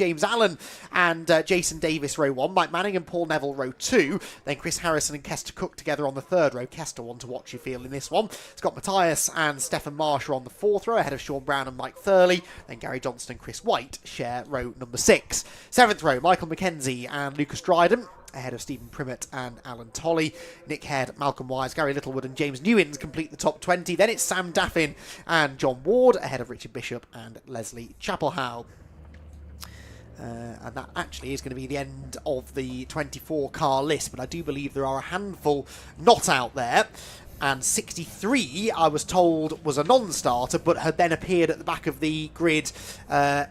James Allen and Jason Davis row 1, Mike Manning and Paul Neville row 2, then Chris Harrison and Kester Cook together on the 3rd row. Kester one to watch, you feel, in this one. Scott Matthias and Stefan Marsh are on the 4th row, ahead of Sean Brown and Mike Thurley. Then Gary Johnston and Chris White share row number 6. 7th row, Michael McKenzie and Lucas Dryden, ahead of Stephen Primmett and Alan Tolley. Nick Head, Malcolm Wise, Gary Littlewood and James Newins complete the top 20. Then it's Sam Daffin and John Ward, ahead of Richard Bishop and Leslie Chapelhow. And that actually is going to be the end of the 24-car list, but I do believe there are a handful not out there. And 63, I was told, was a non-starter, but had then appeared at the back of the grid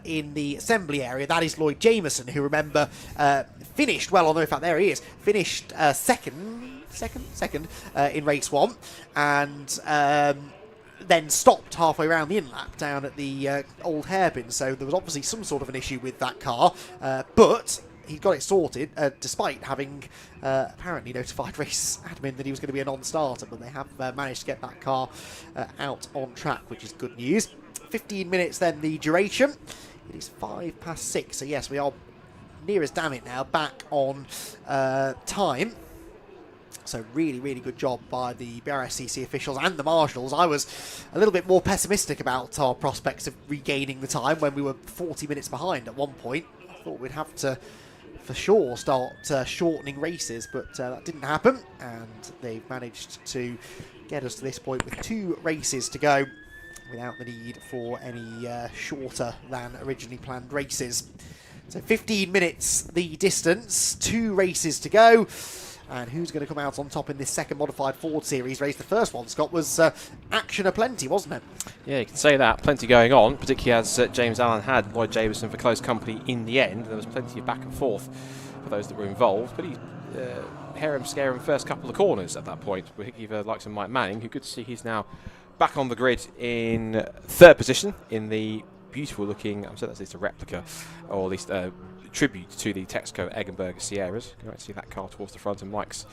in the assembly area. That is Lloyd Jameson, who, remember, finished, well, although in fact there he is, finished second in race 1, and then stopped halfway around the in-lap down at the old hairpin. So there was obviously some sort of an issue with that car, but he got it sorted, despite having apparently notified race admin that he was going to be a non-starter, but they have managed to get that car out on track, which is good news. 15 minutes then the duration. It is 6:05, so yes, we are near as damn it now, back on time. So really, really good job by the BRSCC officials and the marshals. I was a little bit more pessimistic about our prospects of regaining the time when we were 40 minutes behind at one point. I thought we'd have to, for sure, start shortening races, but that didn't happen, and they've managed to get us to this point with 2 races to go without the need for any shorter than originally planned races. So 15 minutes the distance, 2 races to go. And who's going to come out on top in this second modified Ford Series race? The first one, Scott, was action aplenty, wasn't it? Yeah, you can say that. Plenty going on, particularly as James Allen had Lloyd Jameson for close company in the end. There was plenty of back and forth for those that were involved. But he harem-scarum first couple of corners at that point, particularly the likes of Mike Manning, who good to see he's now back on the grid in 3rd position in the beautiful looking, I'm certain that's a replica, or at least tribute to the Texaco Eggenberger Sierras. You can see that car towards the front, and Mike's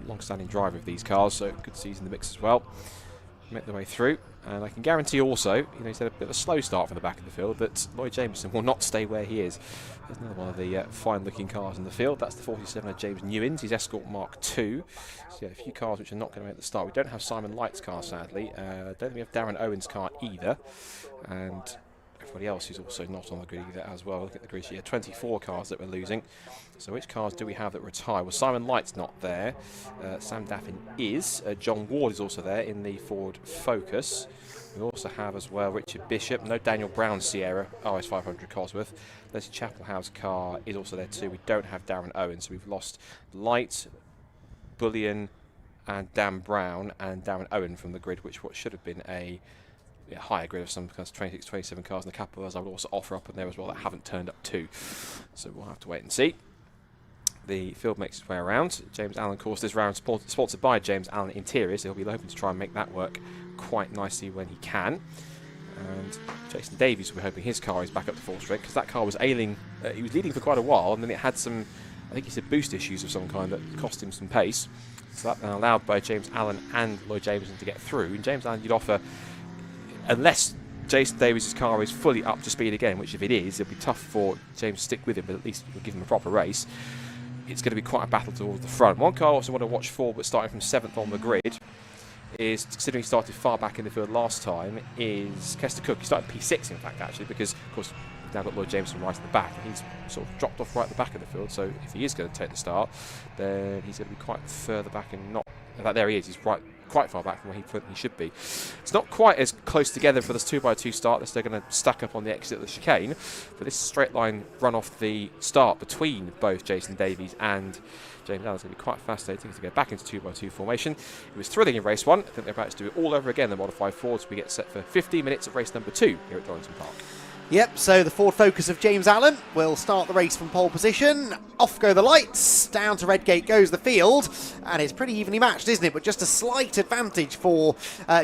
long-standing driver of these cars, so good to see he's in the mix as well. Make the way through, and I can guarantee also, he's had a bit of a slow start from the back of the field, that Lloyd Jameson will not stay where he is. There's another one of the fine-looking cars in the field. That's the 47 of James Newins, his Escort Mark II. So yeah, a few cars which are not going to make the start. We don't have Simon Light's car, sadly. Don't think we have Darren Owen's car either, and everybody else who's also not on the grid either as well. Look at the grid here, 24 cars that we're losing. So which cars do we have that retire? Well, Simon Light's not there. Sam Daffin is. John Ward is also there in the Ford Focus. We also have as well Richard Bishop. No Daniel Brown Sierra, RS 500 Cosworth. Leslie Chapelhow's car is also there too. We don't have Darren Owen, so we've lost Light, Bullion, and Dan Brown and Darren Owen from the grid, which what should have been a higher grid of some kind of 26, 27 cars, and a couple of others I would also offer up in there as well that haven't turned up too. So we'll have to wait and see. The field makes its way around. James Allen, of course, this round sponsored by James Allen Interiors, so he'll be hoping to try and make that work quite nicely when he can. And Jason Davies will be hoping his car is back up to full strength, because that car was ailing. He was leading for quite a while, and then it had some, I think he said, boost issues of some kind that cost him some pace. So that then allowed by James Allen and Lloyd Jameson to get through. And James Allen, you'd offer, unless Jason Davies' car is fully up to speed again, which if it is, it'll be tough for James to stick with him, but at least we'll give him a proper race. It's going to be quite a battle towards the front. One car I also want to watch for, but starting from 7th on the grid, is, considering he started far back in the field last time, is Kester Cook. He started P6, in fact, actually, because, of course, we've now got Lloyd Jameson right at the back, and he's sort of dropped off right at the back of the field, so if he is going to take the start, then he's going to be quite further back and not... In fact, there he is. He's quite far back from where he should be. It's not quite as close together for this 2x2 start as they're going to stack up on the exit of the chicane, but this straight line run off the start between both Jason Davies and James Allen is going to be quite fascinating to go back into 2x2 formation. It was thrilling in race 1. I think they're about to do it all over again, the modified Fords. We get set for 15 minutes of race number 2 here at Donington Park. Yep, so the Ford Focus of James Allen will start the race from pole position. Off go the lights, down to Redgate goes the field, and it's pretty evenly matched, isn't it? But just a slight advantage for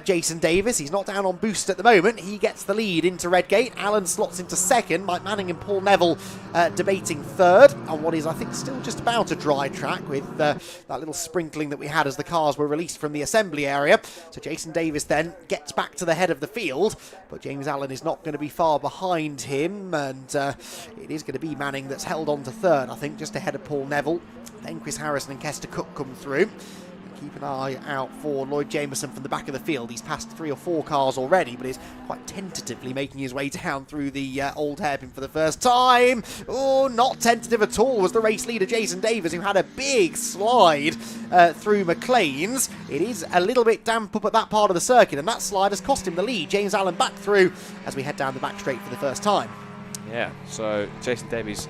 Jason Davis. He's not down on boost at the moment. He gets the lead into Redgate. Allen slots into 2nd. Mike Manning and Paul Neville debating 3rd on what is, I think, still just about a dry track with that little sprinkling that we had as the cars were released from the assembly area. So Jason Davis then gets back to the head of the field, but James Allen is not going to be far behind behind him, and it is going to be Manning that's held on to third, I think, just ahead of Paul Neville. Then Chris Harrison and Kester Cook come through. Keep an eye out for Lloyd Jameson from the back of the field. He's passed 3 or 4 cars already, but is quite tentatively making his way down through the old hairpin for the first time. Oh, not tentative at all was the race leader Jason Davis, who had a big slide through McLean's. It is a little bit damp up at that part of the circuit, and that slide has cost him the lead. James Allen back through as we head down the back straight for the first time. Yeah, so Jason Davies,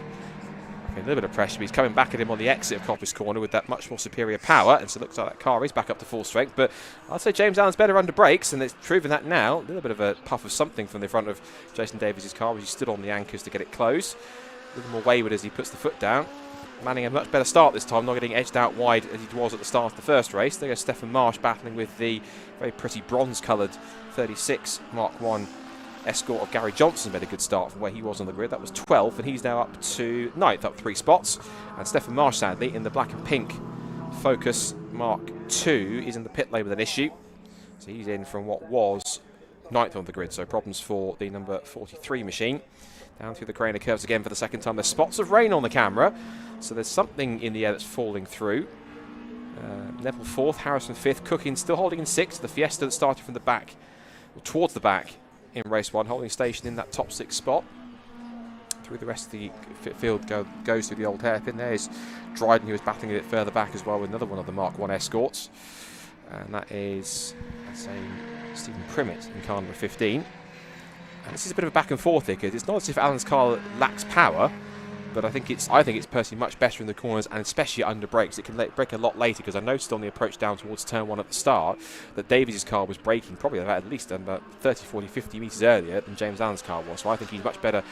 a little bit of pressure, but he's coming back at him on the exit of Coppice Corner with that much more superior power, and so it looks like that car is back up to full strength. But I'd say James Allen's better under brakes, and it's proven that now. A little bit of a puff of something from the front of Jason Davies' car as he stood on the anchors to get it closed. A little more wayward as he puts the foot down. Manning a much better start this time, not getting edged out wide as he was at the start of the first race. There goes Stefan Marsh battling with the very pretty bronze-coloured 36 Mark 1 Escort of Gary Johnson. Made a good start from where he was on the grid. That was 12th, and he's now up to 9th, up 3 spots. And Stefan Marsh, sadly, in the black and pink Focus Mark 2, is in the pit lane with an issue. So he's in from what was 9th on the grid, so problems for the number 43 machine. Down through the Carrera curves again for the second time. There's spots of rain on the camera, so there's something in the air that's falling through. Neville 4th, Harrison 5th, Cooking still holding in 6th. The Fiesta that started from the back, or towards the back, in race 1, holding station in that top 6 spot. Through the rest of the field goes through the old hairpin. There's Dryden, who was battling a bit further back as well with another one of the Mark 1 Escorts. And that is, I'd say, Stephen Primmett in car number 15. And this is a bit of a back and forth here, because it's not as if Alan's car lacks power, but I think it's personally much better in the corners, and especially under brakes. It can brake a lot later, because I noticed on the approach down towards turn 1 at the start that Davies' car was braking probably at least about 30, 40, 50 metres earlier than James Allen's car was. So I think he's much better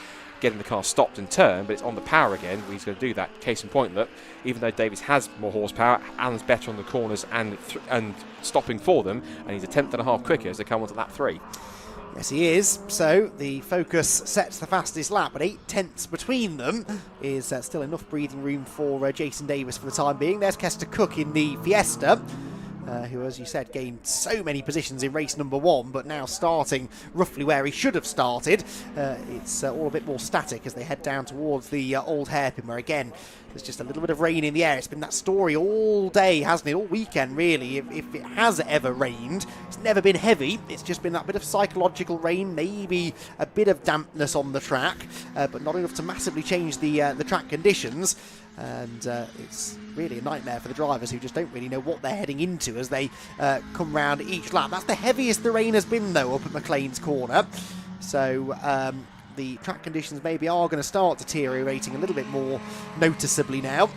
getting the car stopped and turned, but it's on the power again where he's going to do that. Case in point that even though Davies has more horsepower, Allen's better on the corners and stopping for them, and he's a 10th.5 quicker as they come onto lap 3. Yes, he is. So the Focus sets the fastest lap, but 8 tenths between them is still enough breathing room for Jason Davis for the time being. There's Kester Cook in the Fiesta, who, as you said, gained so many positions in race number 1, but now starting roughly where he should have started. It's all a bit more static as they head down towards the old hairpin, where again there's just a little bit of rain in the air. It's been that story all day, hasn't it? All weekend, really. If it has ever rained, it's never been heavy. It's just been that bit of psychological rain, maybe a bit of dampness on the track, but not enough to massively change the track conditions. And it's really a nightmare for the drivers, who just don't really know what they're heading into as they come round each lap. That's the heaviest the rain has been, though, up at McLean's Corner. So the track conditions maybe are going to start deteriorating a little bit more noticeably now,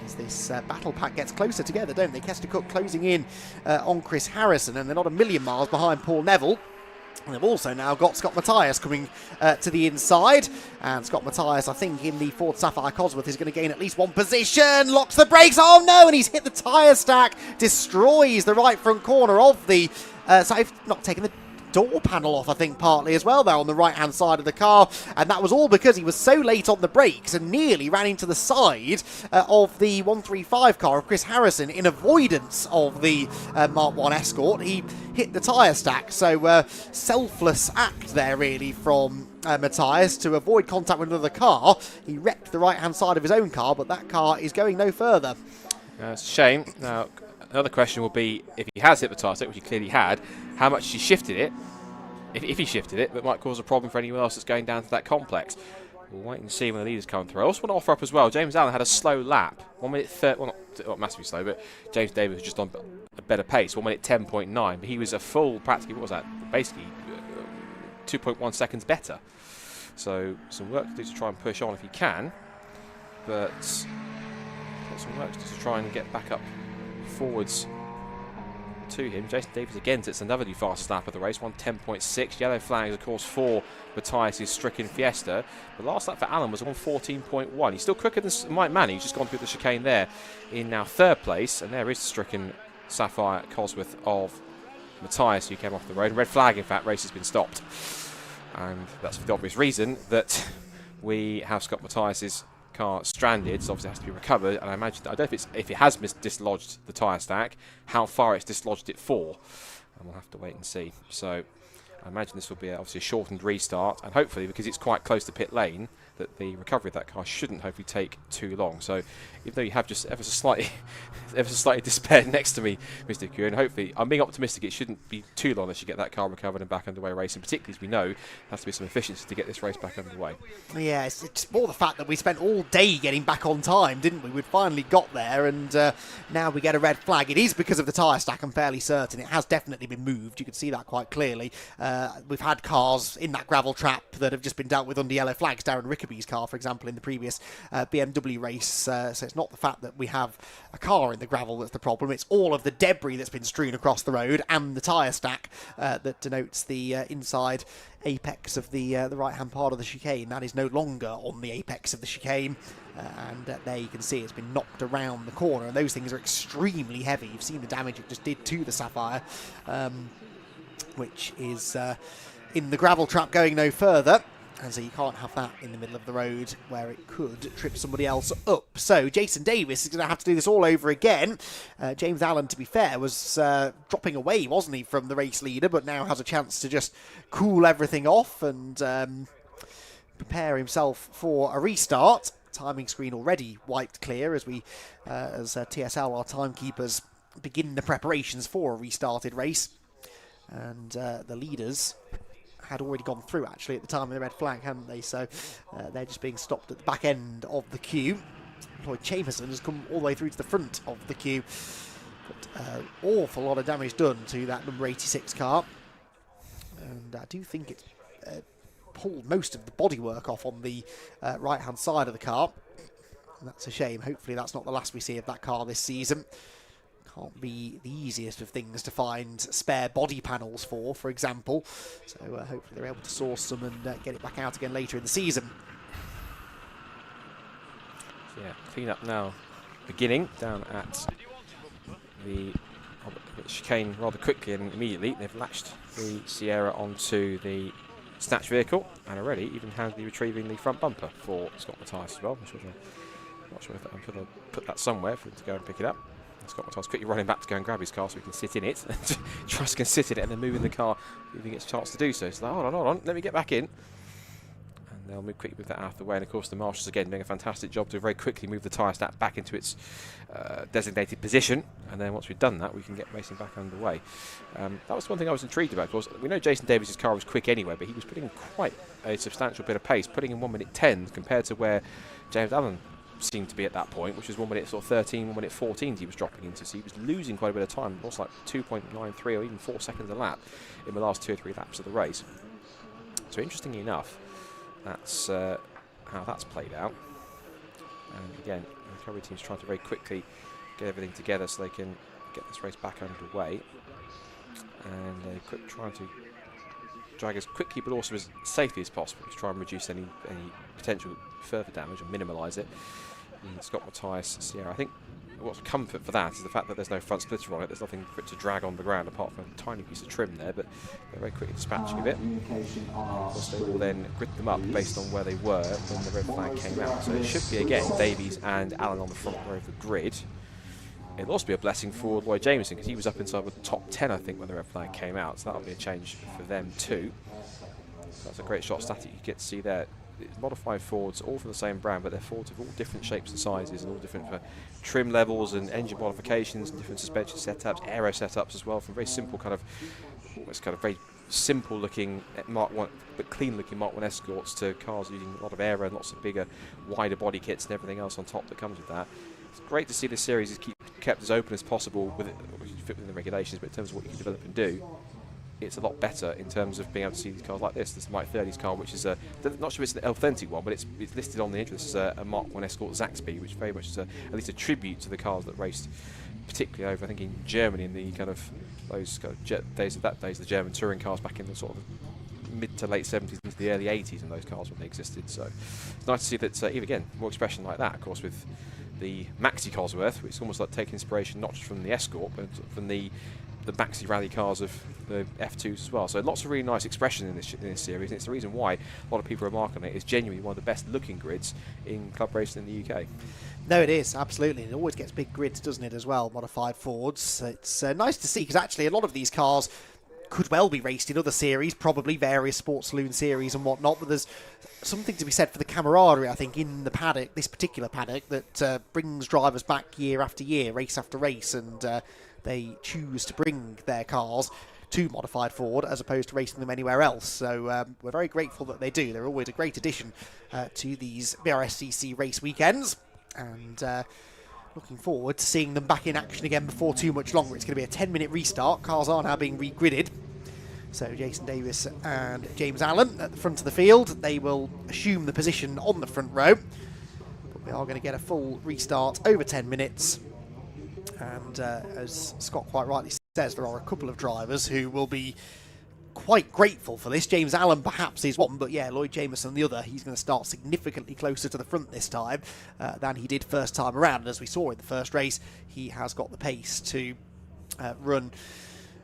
as this battle pack gets closer together, don't they? Kester Cook closing in on Chris Harrison, and they're not a million miles behind Paul Neville. And they've also now got Scott Matthias coming to the inside. And Scott Matthias, I think, in the Ford Sapphire Cosworth is going to gain at least 1 position. Locks the brakes. Oh, no. And he's hit the tyre stack. Destroys the right front corner of the... so I've not taken the door panel off, I think, partly as well, there on the right-hand side of the car. And that was all because he was so late on the brakes and nearly ran into the side of the 135 car of Chris Harrison in avoidance of the Mark 1 Escort. He hit the tyre stack, so selfless act there, really, from Matthias to avoid contact with another car. He wrecked the right-hand side of his own car, but that car is going no further. It's a shame. Now, another question will be, if he has hit the tyre stack, which he clearly had, how much he shifted it, if he shifted it, that might cause a problem for anyone else that's going down to that complex. We'll wait and see when the leaders come through. I also want to offer up as well, James Allen had a slow lap, 1 minute 30, well, not massively slow, but James Davis was just on a better pace, 1 minute 10.9, but he was a full, practically, what was that, basically 2.1 seconds better. So some work to do to try and push on if he can, but got some work to do to try and get back up forwards to him. Jason Davis again sets another new fastest lap of the race, 1:10.6. Yellow flags, of course, for Matthias' stricken Fiesta. The last lap for Allen was 1:14.1. He's still quicker than Mike Manning. He's just gone through the chicane there in now 3rd place. And there is the stricken Sapphire Cosworth of Matthias, who came off the road. Red flag, in fact, race has been stopped. And that's for the obvious reason that we have Scott Matthias' car stranded, so obviously it has to be recovered, and I imagine that, I don't know if it has dislodged the tyre stack, how far it's dislodged it for, and we'll have to wait and see. So I imagine this will be obviously a shortened restart, and hopefully, because it's quite close to pit lane, that the recovery of that car shouldn't hopefully take too long. So even though you have just ever so slightly despaired next to me, Mr. Q, and hopefully I'm being optimistic it shouldn't be too long as you get that car recovered and back underway racing, particularly as we know there has to be some efficiency to get this race back underway. Yeah, it's more the fact that we spent all day getting back on time, didn't we? We'd finally got there, and now we get a red flag. It is because of the tyre stack, I'm fairly certain. It has definitely been moved. You can see that quite clearly. We've had cars in that gravel trap that have just been dealt with under yellow flags. Darren Rickaby's car, for example, in the previous BMW race. So it's not the fact that we have a car in the gravel that's the problem. It's all of the debris that's been strewn across the road and the tyre stack that denotes the inside apex of the right-hand part of the chicane. That is no longer on the apex of the chicane. And there you can see it's been knocked around the corner, and those things are extremely heavy. You've seen the damage it just did to the Sapphire, which is in the gravel trap going no further. And so you can't have that in the middle of the road where it could trip somebody else up. So Jason Davis is going to have to do this all over again. James Allen, to be fair, was dropping away, wasn't he, from the race leader, but now has a chance to just cool everything off and prepare himself for a restart. Timing screen already wiped clear as we, as TSL, our timekeepers, begin the preparations for a restarted race. And the leaders had already gone through, actually, at the time of the red flag, hadn't they? So they're just being stopped at the back end of the queue. Lloyd Chamerson has come all the way through to the front of the queue. But awful lot of damage done to that number 86 car. And I do think it's pulled most of the bodywork off on the right-hand side of the car. And that's a shame. Hopefully that's not the last we see of that car this season. Can't be the easiest of things to find spare body panels for example. So hopefully they're able to source some and get it back out again later in the season. So yeah, clean up now beginning down at the chicane rather quickly and immediately. They've latched the Sierra onto the snatch vehicle and already even handily retrieving the front bumper for Scott Mathias as well. I'm not sure if I'm going to put that somewhere for him to go and pick it up. Scott Mathias quickly running back to go and grab his car so he can sit in it. Truss can sit in it and then move in the car if he gets a chance to do so. So like, hold on, let me get back in. And they'll quickly move that out of the way. And of course the marshals again doing a fantastic job to very quickly move the tyre stack back into its designated position. And then once we've done that, we can get racing back underway. That was one thing I was intrigued about. Of course, we know Jason Davis' car was quick anyway, but he was putting in quite a substantial bit of pace, putting in 1:10 compared to where James Allen seemed to be at that point, which was 1 minute sort of 13, 1 minute 14 he was dropping into, so he was losing quite a bit of time. It was like 2.93 or even 4 seconds a lap in the last 2 or 3 laps of the race. So interestingly enough, that's how that's played out. And again, the recovery team's trying to very quickly get everything together so they can get this race back underway. And they're trying to drag as quickly but also as safely as possible to try and reduce any potential further damage or minimalise it. And Scott Mathias Sierra, I think what's comfort for that is the fact that there's no front splitter on it. There's nothing for it to drag on the ground apart from a tiny piece of trim there, but they're very quickly dispatching of it. Of course, they will then grid them up based on where they were when the red flag came out. So it should be again Davies and Allen on the front row of the grid. It'll also be a blessing for Lloyd Jameson because he was up inside the top 10, I think, when the red flag came out. So that'll be a change for them too. So that's a great shot static you get to see there. It's modified Fords, all from the same brand, but they're Fords of all different shapes and sizes and all different trim levels and engine modifications and different suspension setups, aero setups as well, from very simple kind of, almost kind of very simple looking Mark 1 but clean looking Mark 1 Escorts to cars using a lot of aero and lots of bigger, wider body kits and everything else on top that comes with that. It's great to see this series is kept as open as possible with it, fit within the regulations, but in terms of what you can develop and do, it's a lot better in terms of being able to see these cars like this. This is Mike 30's car, which is not sure if it's an authentic one, but it's listed on the intro. This is a Mark 1 Escort Zaxby, which very much is at least a tribute to the cars that raced, particularly over, I think, in Germany in the kind of those kind of days of that days, the German touring cars back in the sort of mid to late 70s into the early 80s, and those cars when they existed. So it's nice to see that even again more expression like that. Of course, with the Maxi Cosworth, which is almost like taking inspiration not just from the Escort, but from the Maxi rally cars of the F2s as well. So lots of really nice expression in this series, and it's the reason why a lot of people are marking it. It's genuinely one of the best looking grids in club racing in the UK. No, it is, absolutely. It always gets big grids, doesn't it, as well, modified Fords. It's nice to see, because actually a lot of these cars could well be raced in other series, probably various sports saloon series and whatnot, but there's something to be said for the camaraderie, I think, in the paddock, this particular paddock, that brings drivers back year after year, race after race, and they choose to bring their cars to Modified Ford as opposed to racing them anywhere else. So we're very grateful that they do. They're always a great addition to these BRSCC race weekends, and looking forward to seeing them back in action again before too much longer. It's going to be a 10-minute restart. Cars are now being regridded. So Jason Davis and James Allen at the front of the field. They will assume the position on the front row. But we are going to get a full restart over 10 minutes. And as Scott quite rightly says, there are a couple of drivers who will be quite grateful for this. James Allen perhaps is one, but yeah, Lloyd Jameson the other. He's going to start significantly closer to the front this time than he did first time around. And as we saw in the first race, he has got the pace to run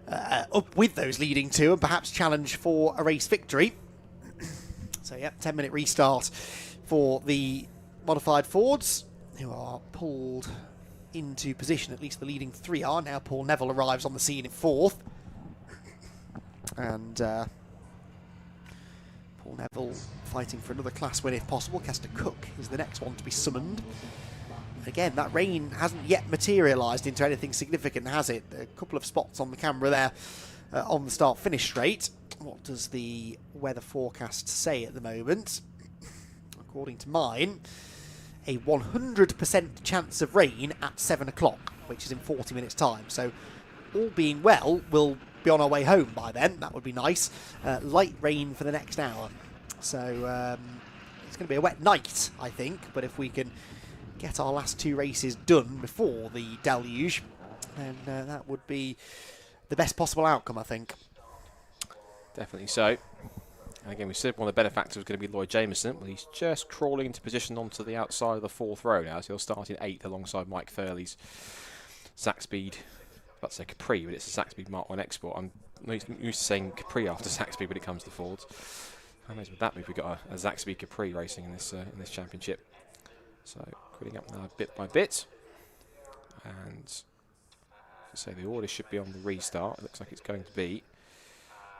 up with those leading two and perhaps challenge for a race victory. So yeah, 10-minute restart for the Modified Fords, who are pulled into position. At least the leading three are. Now Paul Neville arrives on the scene in fourth. And Paul Neville fighting for another class win if possible. Kester Cook is the next one to be summoned. Again, that rain hasn't yet materialised into anything significant, has it? A couple of spots on the camera there on the start-finish straight. What does the weather forecast say at the moment? According to mine, a 100% chance of rain at 7 o'clock, which is in 40 minutes' time. So, all being well, we'll be on our way home by then. That would be nice. Light rain for the next hour. So, it's going to be a wet night, I think. But if we can get our last two races done before the deluge, then that would be the best possible outcome, I think. Definitely so. And again, we said one of the better factors was going to be Lloyd Jameson. Well, he's just crawling into position onto the outside of the fourth row now, so he'll start in 8th alongside Mike Thurley's Zach Speed. That's a Capri, but it's a Zach Speed Mark 1 Export. I'm used to saying Capri after Zach Speed when it comes to Fords. I imagine with that move, we've got a Zach Speed Capri racing in this championship. So, quitting up now bit by bit. And so the order should be on the restart. It looks like it's going to be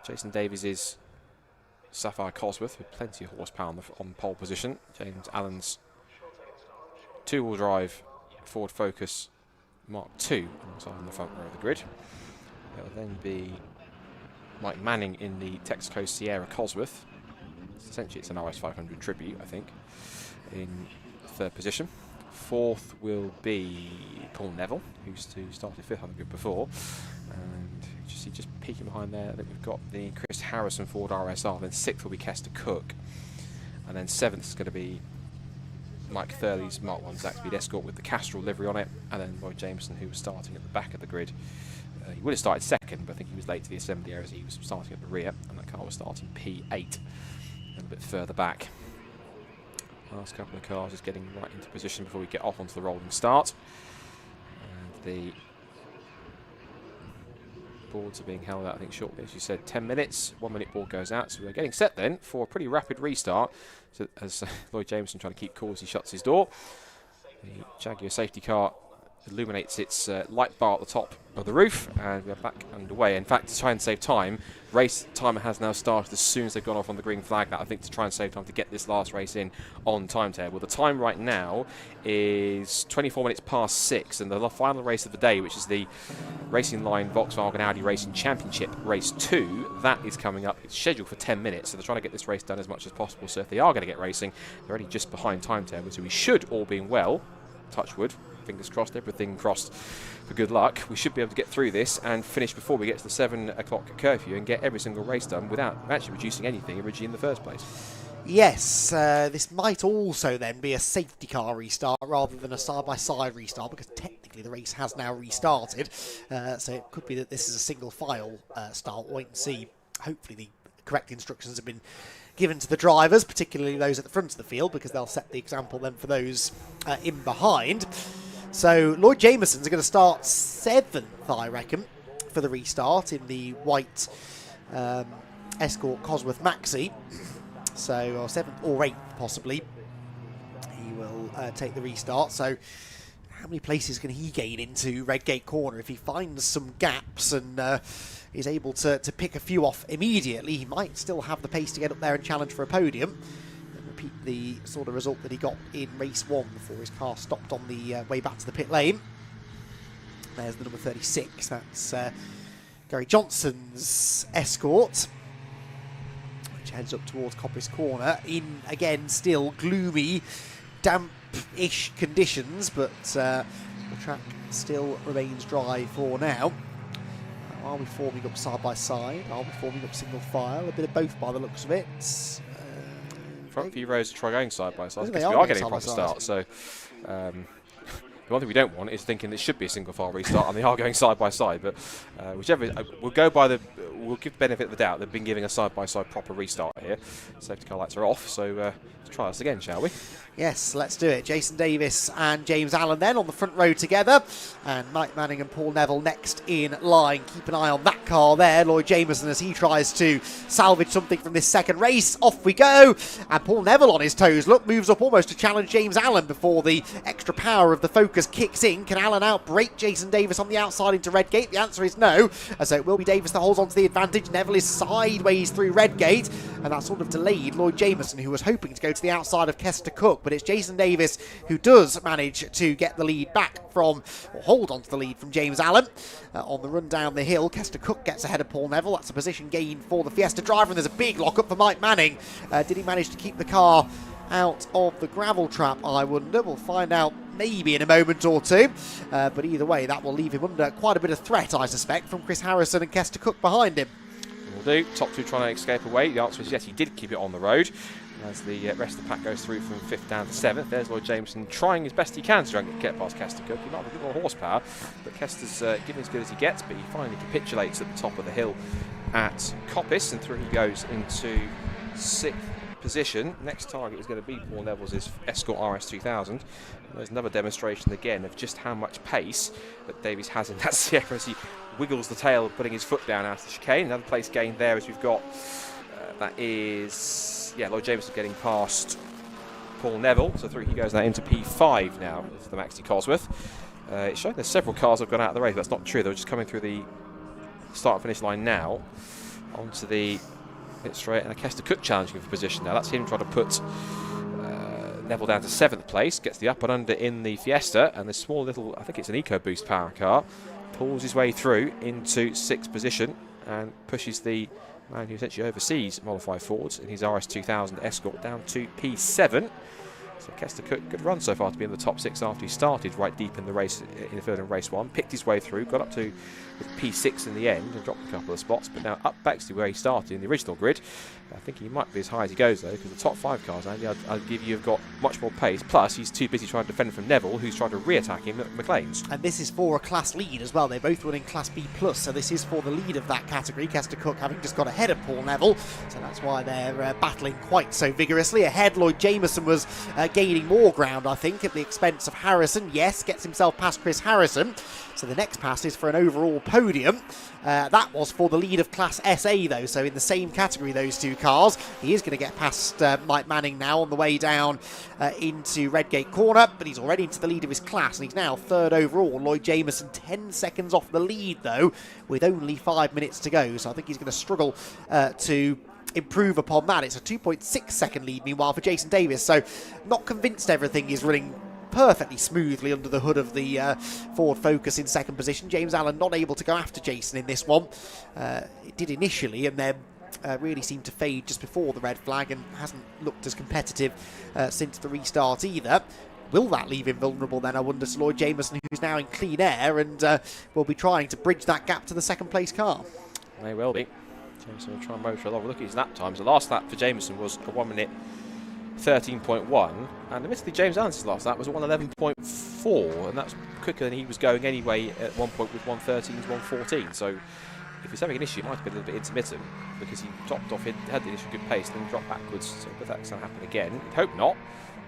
Jason Davies is Sapphire Cosworth with plenty of horsepower on pole position. James Allen's two-wheel drive Ford Focus Mark II alongside on the front row of the grid. There will then be Mike Manning in the Texaco Sierra Cosworth. Essentially, it's an RS500 tribute, I think, in third position. Fourth will be Paul Neville, who started fifth on the grid before. And you see just peeking behind there that we've got the Chris Harrison Ford RSR. Then sixth will be Kester Cook. And then seventh is going to be Mike Thurley's Mark 1 Zach Speed Escort with the Castrol livery on it. And then Lloyd Jameson, who was starting at the back of the grid. He would have started second, but I think he was late to the assembly area as he was starting at the rear. And that car was starting P8, a little bit further back. Last couple of cars just getting right into position before we get off onto the rolling start. And the boards are being held out, I think, shortly. As you said, 10 minutes, 1 minute board goes out. So we're getting set then for a pretty rapid restart. So as Lloyd Jameson trying to keep cool as he shuts his door. The Jaguar safety car illuminates its light bar at the top of the roof, and we're back underway. In fact, to try and save time, race timer has now started as soon as they've gone off on the green flag. That I think to try and save time to get this last race in on timetable. The time right now is 24 minutes past 6, and the final race of the day, which is the Racing Line Volkswagen Audi Racing Championship Race 2, that is coming up. It's scheduled for 10 minutes, so they're trying to get this race done as much as possible. So if they are going to get racing, they're already just behind timetable. So we should, all being well, touch wood, fingers crossed, everything crossed for good luck, we should be able to get through this and finish before we get to the 7 o'clock curfew and get every single race done without actually reducing anything originally in the first place. Yes, this might also then be a safety car restart rather than a side-by-side restart, because technically the race has now restarted. So it could be that this is a single file start. Wait and see. Hopefully the correct instructions have been given to the drivers, particularly those at the front of the field, because they'll set the example then for those in behind. So Lloyd Jameson's going to start 7th, I reckon, for the restart in the white Escort Cosworth Maxi. So, or 7th or 8th possibly. He will take the restart. So how many places can he gain into Redgate Corner if he finds some gaps and is able to pick a few off immediately, he might still have the pace to get up there and challenge for a podium. And repeat the sort of result that he got in race 1 before his car stopped on the way back to the pit lane. There's the number 36. That's Gary Johnson's Escort, which heads up towards Coppice Corner in, again, still gloomy, damp-ish conditions, but the track still remains dry for now. Are we forming up side by side? Are we forming up single file? A bit of both by the looks of it. Front few rows try going side by side. They We are are getting getting a side proper by start. So the one thing we don't want is thinking it should be a single file restart, and they are going side by side. But whichever, we'll go by the. We'll give the benefit of the doubt. They've been giving a side by side proper restart here. Safety car lights are off, so let's try this again, shall we? Yes, let's do it. Jason Davis and James Allen then on the front row together, and Mike Manning and Paul Neville next in line. Keep an eye on that car there, Lloyd Jameson, as he tries to salvage something from this second race. Off we go, and Paul Neville on his toes. Look, moves up almost to challenge James Allen before the extra power of the Focus kicks in. Can Allen outbrake Jason Davis on the outside into Redgate? The answer is no, so it will be Davis that holds on to the advantage. Neville is sideways through Redgate, and that sort of delayed Lloyd Jameson, who was hoping to go to the outside of Kester Cook, but it's Jason Davis who does manage to get the lead back from, or hold on to the lead from James Allen. On the run down the hill, Kester Cook gets ahead of Paul Neville. That's a position gain for the Fiesta driver, and there's a big lock-up for Mike Manning. Did he manage to keep the car out of the gravel trap, I wonder? We'll find out maybe in a moment or two, but either way, that will leave him under quite a bit of threat, I suspect, from Chris Harrison and Kester Cook behind him. Will do. Top two trying to escape away. The answer is yes, he did keep it on the road. As the rest of the pack goes through from 5th down to 7th, there's Lloyd Jameson trying his best he can to try and get past Kester Cook. He might have a bit more horsepower, but Kester's giving as good as he gets, but he finally capitulates at the top of the hill at Coppice, and through he goes into 6th position. Next target is going to be Paul Neville's Escort RS2000. And there's another demonstration again of just how much pace that Davies has in that Sierra as he wiggles the tail, putting his foot down out of the chicane. Another place gained there as we've got, that is... Yeah, Lloyd Jameson getting past Paul Neville, so through he goes now into P5 now, is the Maxi Cosworth. It's showing there's several cars have gone out of the race, but that's not true. They're just coming through the start and finish line now, onto the pit straight, and a Kester Cook challenging for position now. That's him trying to put Neville down to 7th place, gets the up and under in the Fiesta, and this small little, I think it's an EcoBoost power car, pulls his way through into 6th position and pushes the man who essentially oversees modified Fords in his RS2000 Escort down to P7. So Kester Cook, good run so far to be in the top 6 after he started right deep in the race, in the third in race 1, picked his way through, got up to P6 in the end and dropped a couple of spots, but now up back to where he started in the original grid. I think he might be as high as he goes though, because the top 5 cars, Andy, I'd give you, have got much more pace, plus he's too busy trying to defend from Neville, who's trying to re-attack him at McLean's. And this is for a class lead as well. They both run in Class B+, so this is for the lead of that category. Kester Cook having just got ahead of Paul Neville, so that's why they're battling quite so vigorously. Ahead, Lloyd Jameson was gaining more ground, I think, at the expense of Harrison. Yes, gets himself past Chris Harrison. So the next pass is for an overall podium. That was for the lead of Class SA though, so in the same category, those two cars. He is going to get past Mike Manning now on the way down into Redgate Corner, but he's already into the lead of his class, and he's now 3rd overall. Lloyd Jameson 10 seconds off the lead though, with only 5 minutes to go, so I think he's going to struggle to improve upon that. It's a 2.6 second lead meanwhile for Jason Davis, so not convinced everything is running perfectly smoothly under the hood of the Ford Focus in 2nd position. James Allen not able to go after Jason in this one. It did initially, and then really seemed to fade just before the red flag, and hasn't looked as competitive since the restart either. Will that leave him vulnerable then, I wonder, to Lloyd Jameson, who's now in clean air and will be trying to bridge that gap to the 2nd place car? May well be. Jameson will try and motor along. Look at his lap times. The last lap for Jameson was a 1 minute 13.1, and admittedly James Allen's last lap was a 1:11.4, and that's quicker than he was going anyway at one point with 1:13s, 1:14. So if he's having an issue, it might have been a little bit intermittent, because he topped off, he had the initial good pace, then dropped backwards. So but that's going to happen again. We'd hope not,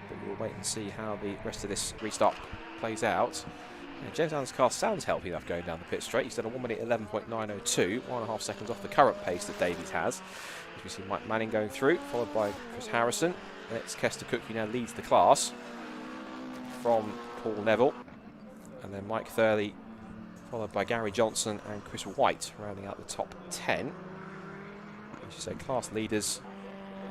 but we'll wait and see how the rest of this restart plays out. And James Allen's car sounds healthy enough going down the pit straight. He's done a 1 minute 11.902, 1.5 seconds off the current pace that Davies has. As we see Mike Manning going through, followed by Chris Harrison. And it's Kester Cook who now leads the class from Paul Neville. And then Mike Thurley followed by Gary Johnson and Chris White rounding out the top 10. As you say, class leaders.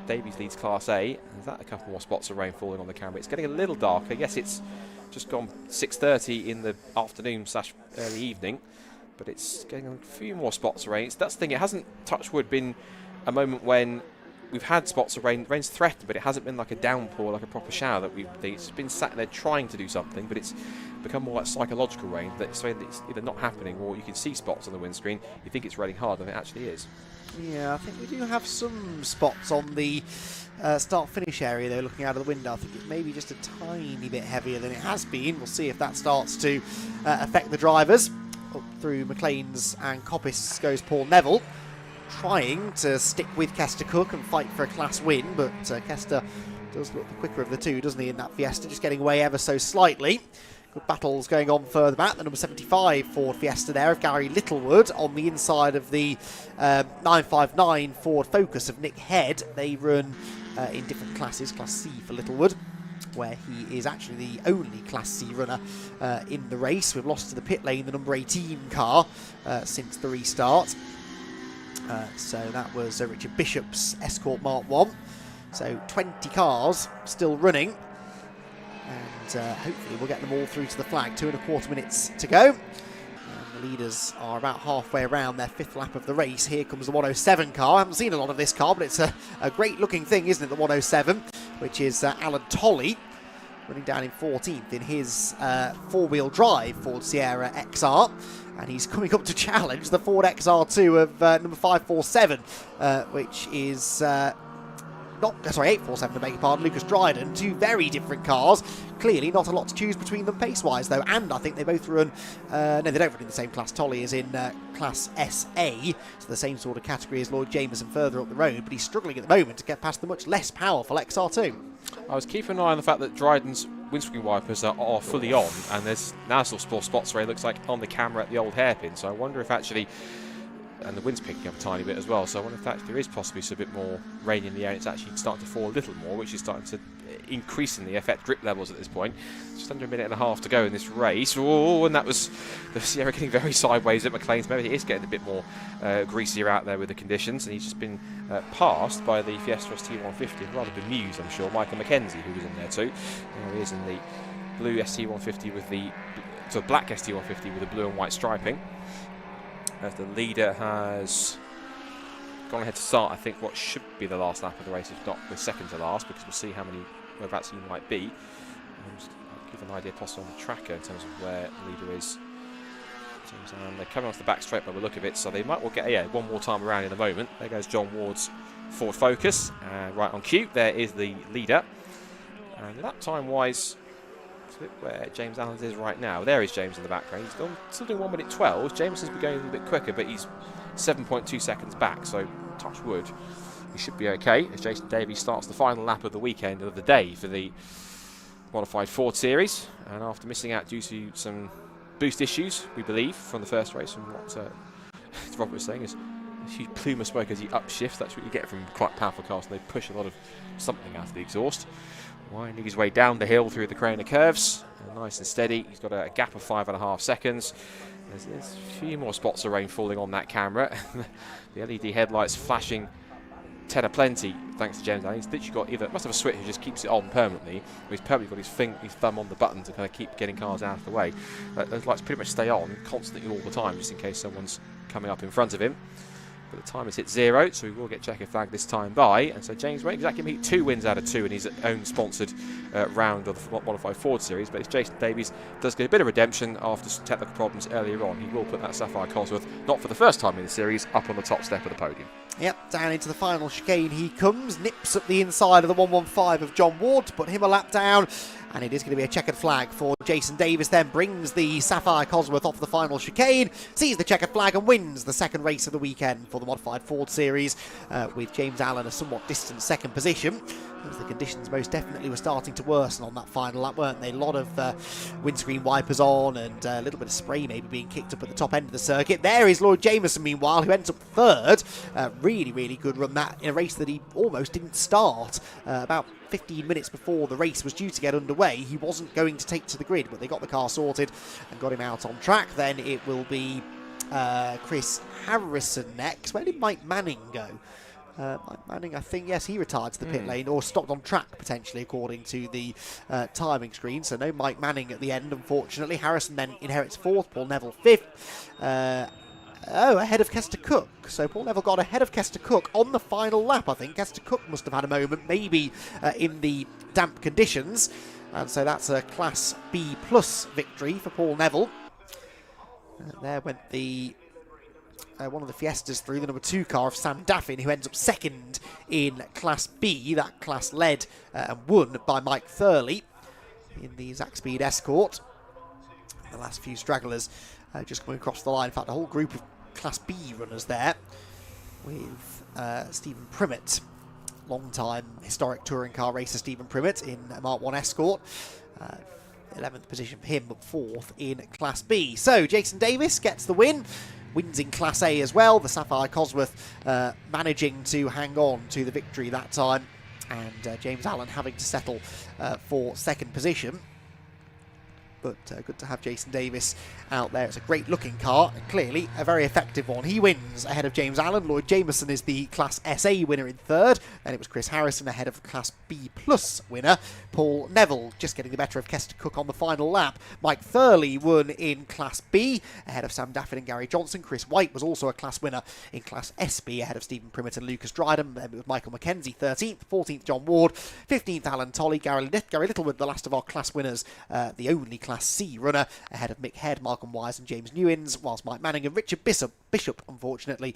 Davies leads Class A. There's that a couple more spots of rain falling on the camera. It's getting a little darker. Yes, it's just gone 6:30 in the afternoon / early evening, but it's getting a few more spots of rain. That's the thing. It hasn't, touch wood, been a moment when we've had spots of rain. Rain's threatened, but it hasn't been like a downpour, like a proper shower that it's been sat there trying to do something, but it's become more like psychological rain. That's saying that it's either not happening or you can see spots on the windscreen. You think it's raining hard, and it actually is. Yeah, I think we do have some spots on the start-finish area, though, looking out of the window. I think it's maybe just a tiny bit heavier than it has been. We'll see if that starts to affect the drivers. Up through McLean's and Coppice goes Paul Neville, trying to stick with Kester Cook and fight for a class win, but Kester does look the quicker of the two, doesn't he, in that Fiesta, just getting away ever so slightly. Good battles going on further back. The number 75 Ford Fiesta there of Gary Littlewood on the inside of the 959 Ford Focus of Nick Head. They run in different classes. Class C for Littlewood, where he is actually the only Class C runner in the race. We've lost to the pit lane the number 18 car since the restart. So that was Richard Bishop's Escort Mark 1. So 20 cars still running. And hopefully we'll get them all through to the flag. 2.25 minutes to go. And the leaders are about halfway around their 5th lap of the race. Here comes the 107 car. I haven't seen a lot of this car, but it's a great looking thing, isn't it, the 107, which is Alan Tolley, running down in 14th in his 4-wheel drive Ford Sierra XR. And he's coming up to challenge the Ford XR2 of number 547, which is... 847, I beg your pardon, Lucas Dryden. Two very different cars. Clearly not a lot to choose between them pace-wise, though. And I think they both run... no, they don't run in the same class. Tolley is in Class SA, so the same sort of category as Lloyd Jameson further up the road, but he's struggling at the moment to get past the much less powerful XR2. I was keeping an eye on the fact that Dryden's windscreen wipers are fully on, and there's now still spots where it looks like on the camera at the old hairpin, so I wonder if actually... And the wind's picking up a tiny bit as well, so I wonder if there is possibly a bit more rain in the air. It's actually starting to fall a little more, which is starting to increasingly affect grip levels at this point. Just under a minute and a half to go in this race. Oh, and that was the Sierra getting very sideways at McLean's. Maybe it is getting a bit more greasier out there with the conditions, and he's just been passed by the Fiesta ST150. Rather bemused, I'm sure. Michael McKenzie, who was in there too. There he is in the blue ST150 with the black ST150 with the blue and white striping. As the leader has gone ahead to start, I think, what should be the last lap of the race, if not the second to last, because we'll see how many whereabouts he might be. I'll give an idea possibly on the tracker in terms of where the leader is. And they're coming off the back straight by the look of it, so they might well get one more time around in a moment. There goes John Ward's Ford Focus, right on cue. There is the leader. And lap time-wise, where James Allen is right now. There is James in the background. He's gone still doing 1 minute 12. Jameson's been going a little bit quicker, but he's 7.2 seconds back, so touch wood, he should be okay as Jason Davies starts the final lap of the weekend of the day for the modified Ford series. And after missing out due to some boost issues, we believe, from the first race, from what Robert was saying, is a huge plume of smoke as he upshifts. That's what you get from quite powerful cars, and they push a lot of something out of the exhaust. Winding his way down the hill through the Craner curves, nice and steady. He's got a gap of 5.5 seconds. There's a few more spots of rain falling on that camera. The LED headlights flashing plenty, thanks to James Allen. He's literally got must have a switch who just keeps it on permanently, or he's permanently got his thumb on the button to kind of keep getting cars out of the way. Those lights pretty much stay on constantly all the time, just in case someone's coming up in front of him. But the time has hit 0, so we will get checkered flag this time by. And so James won't exactly meet 2 wins out of 2 in his own sponsored round of the modified Ford series. But if Jason Davies does get a bit of redemption after some technical problems earlier on, he will put that Sapphire Cosworth, not for the first time in the series, up on the top step of the podium. Yep, down into the final chicane he comes, nips up the inside of the 115 of John Ward to put him a lap down, and it is going to be a checkered flag for Jason Davies, then brings the Sapphire Cosworth off the final chicane, sees the checkered flag and wins the second race of the weekend for the modified Ford series, with James Allen a somewhat distant second position. As the conditions most definitely were starting to worsen on that final lap, weren't they? A lot of windscreen wipers on and a little bit of spray maybe being kicked up at the top end of the circuit. There is Lloyd Jameson, meanwhile, who ends up third. Really, really good run that in a race that he almost didn't start. About 15 minutes before the race was due to get underway, he wasn't going to take to the grid, but they got the car sorted and got him out on track. Then it will be Chris Harrison next. Where did Mike Manning go? Mike Manning, I think, yes, he retired to the pit lane or stopped on track, potentially, according to the timing screen. So no Mike Manning at the end, unfortunately. Harrison then inherits fourth, Paul Neville fifth. Ahead of Kester Cook. So Paul Neville got ahead of Kester Cook on the final lap, I think. Kester Cook must have had a moment, maybe in the damp conditions. And so that's a Class B plus victory for Paul Neville. There went the one of the Fiestas through, the number 2 car of Sam Daffin, who ends up second in Class B. That class led and won by Mike Thurley in the Zach Speed Escort. The last few stragglers just coming across the line. In fact, a whole group of Class B runners there with Stephen Primmett, long-time historic touring car racer Stephen Primmett in Mark 1 Escort. 11th position for him, but 4th in Class B. So Jason Davis gets the win. Wins in Class A as well. The Sapphire Cosworth managing to hang on to the victory that time. And James Allen having to settle for 2nd position. But good to have Jason Davis out there. It's a great looking car, and clearly a very effective one. He wins ahead of James Allen. Lloyd Jameson is the Class SA winner in 3rd. Then it was Chris Harrison ahead of the Class B plus winner, Paul Neville, just getting the better of Kester Cook on the final lap. Mike Thurley won in Class B ahead of Sam Daffin and Gary Johnson. Chris White was also a class winner in Class SB ahead of Stephen Primmett and Lucas Dryden. Then it was Michael McKenzie 13th, 14th John Ward, 15th Alan Tolley, Gary Littlewood, the last of our class winners, the only Class C runner, ahead of Mick Head, Malcolm Wise and James Newins, whilst Mike Manning and Richard Bishop unfortunately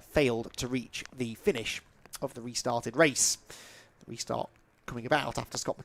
failed to reach the finish of the restarted race. The restart coming about after Scott